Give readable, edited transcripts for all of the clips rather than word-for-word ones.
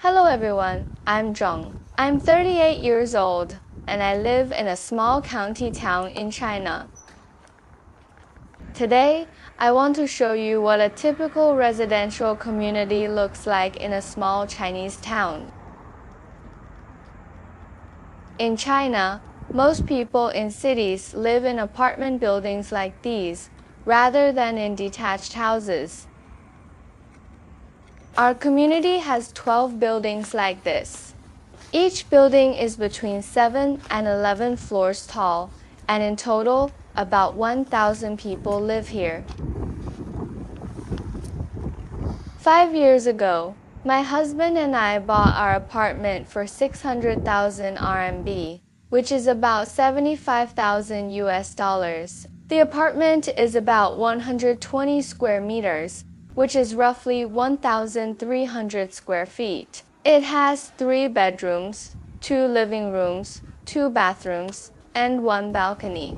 Hello everyone, I'm Zhang. I'm 38 years old and I live in a small county town in China. Today, I want to show you what a typical residential community looks like in a small Chinese town. In China, most people in cities live in apartment buildings like these, rather than in detached houses. Our community has 12 buildings like this. Each building is between 7 and 11 floors tall, and in total, about 1,000 people live here. 5 years ago, my husband and I bought our apartment for 600,000 RMB, which is about 75,000 US dollars. The apartment is about 120 square meters, which is roughly 1,300 square feet. It has 3 bedrooms, 2 living rooms, 2 bathrooms, and 1 balcony.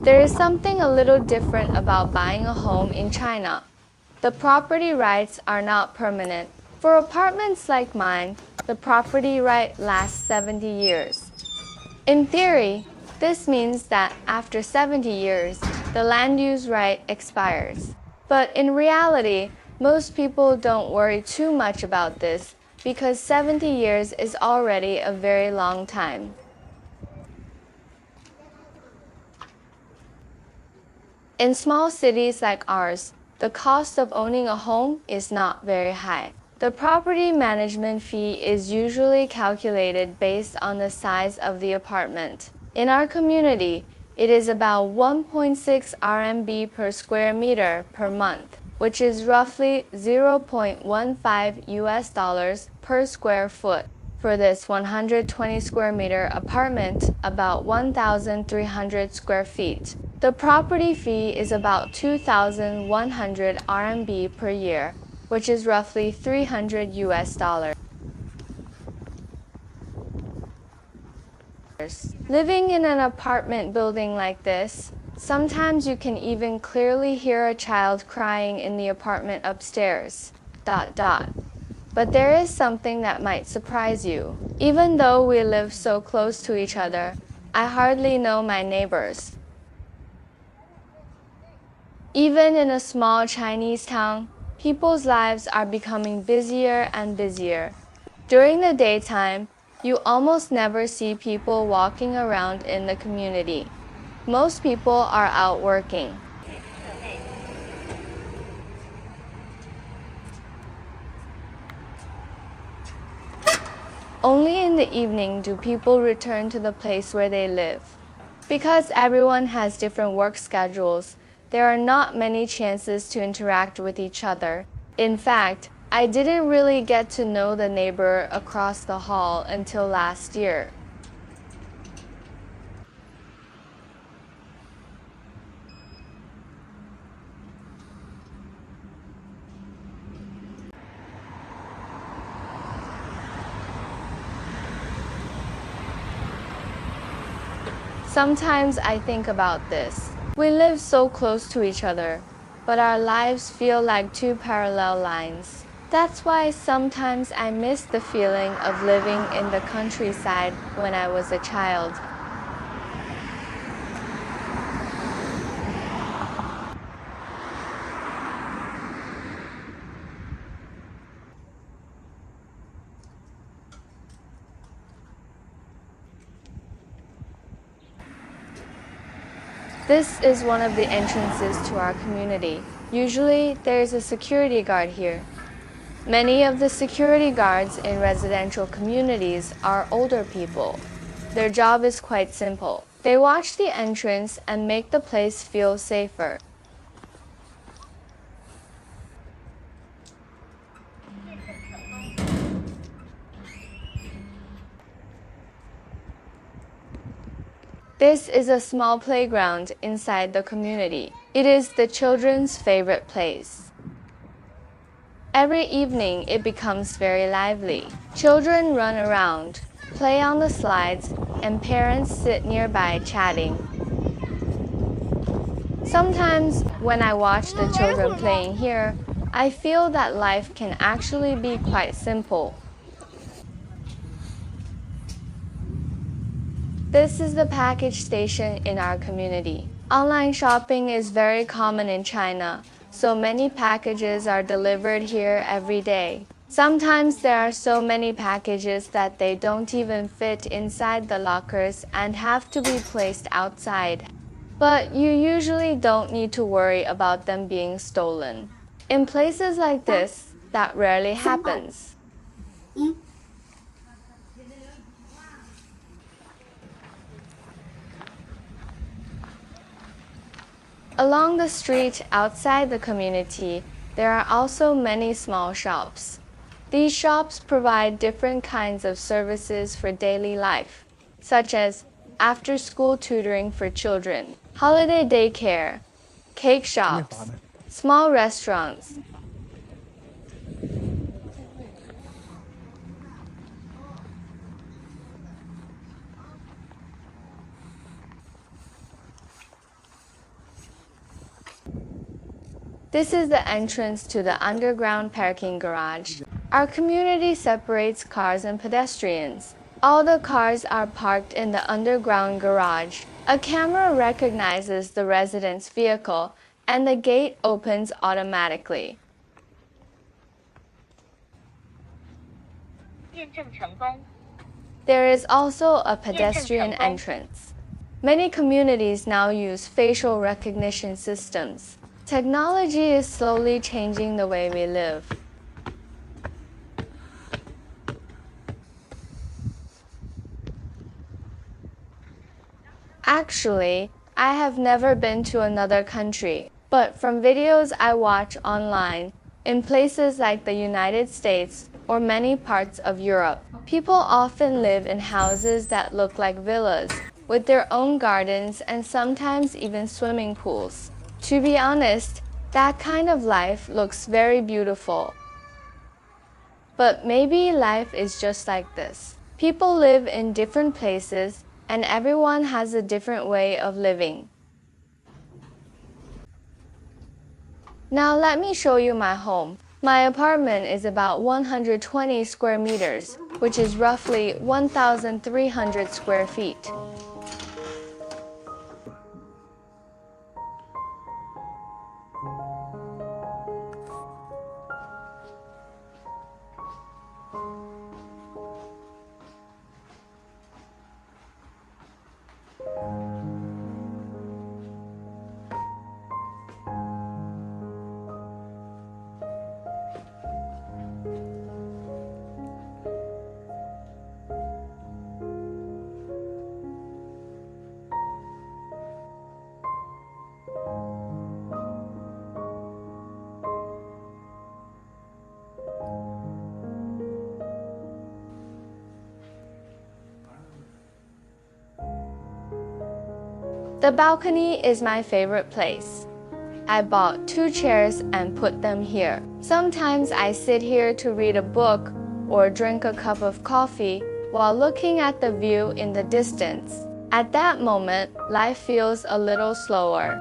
There is something a little different about buying a home in China. The property rights are not permanent. For apartments like mine, the property right lasts 70 years. In theory, this means that after 70 years, the land use right expires. But in reality, most people don't worry too much about this because 70 years is already a very long time. In small cities like ours, the cost of owning a home is not very high. The property management fee is usually calculated based on the size of the apartment. In our community, it is about 1.6 RMB per square meter per month, which is roughly 0.15 US dollars per square foot. For this 120 square meter apartment, about 1,300 square feet. The property fee is about 2,100 RMB per year, which is roughly 300 US dollars. Living in an apartment building like this, sometimes you can even clearly hear a child crying in the apartment upstairs. But there is something that might surprise you. Even though we live so close to each other, I hardly know my neighbors. Even in a small Chinese town, people's lives are becoming busier and busier. During the daytime, you almost never see people walking around in the community. Most people are out working. Only in the evening do people return to the place where they live. Because everyone has different work schedules, there are not many chances to interact with each other. In fact, I didn't really get to know the neighbor across the hall until last year. Sometimes I think about this. We live so close to each other, but our lives feel like two parallel lines. That's why sometimes I miss the feeling of living in the countryside when I was a child. This is one of the entrances to our community. Usually, there is a security guard here. Many of the security guards in residential communities are older people. Their job is quite simple. They watch the entrance and make the place feel safer. This is a small playground inside the community. It is the children's favorite place. Every evening it becomes very lively. Children run around, play on the slides, and parents sit nearby chatting. Sometimes when I watch the children playing here, I feel that life can actually be quite simple. This is the package station in our community. Online shopping is very common in China, so many packages are delivered here every day. Sometimes there are so many packages that they don't even fit inside the lockers and have to be placed outside. But you usually don't need to worry about them being stolen. In places like this, that rarely happens. Along the street outside the community, there are also many small shops. These shops provide different kinds of services for daily life, such as after-school tutoring for children, holiday daycare, cake shops, small restaurants. This is the entrance to the underground parking garage. Our community separates cars and pedestrians. All the cars are parked in the underground garage. A camera recognizes the resident's vehicle, and the gate opens automatically. There is also a pedestrian entrance. Many communities now use facial recognition systems. Technology is slowly changing the way we live. Actually, I have never been to another country, but from videos I watch online, in places like the United States or many parts of Europe, people often live in houses that look like villas, with their own gardens and sometimes even swimming pools. To be honest, that kind of life looks very beautiful. But maybe life is just like this. People live in different places, and everyone has a different way of living. Now let me show you my home. My apartment is about 120 square meters, which is roughly 1,300 square feet. The balcony is my favorite place. I bought 2 chairs and put them here. Sometimes I sit here to read a book or drink a cup of coffee while looking at the view in the distance. At that moment, life feels a little slower.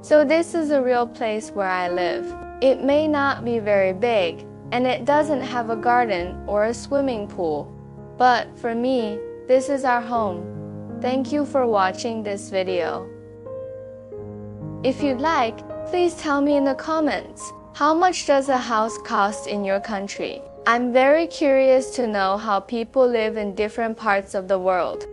So this is a real place where I live. It may not be very big, and it doesn't have a garden or a swimming pool. But for me, this is our home. Thank you for watching this video. If you'd like, please tell me in the comments, how much does a house cost in your country? I'm very curious to know how people live in different parts of the world.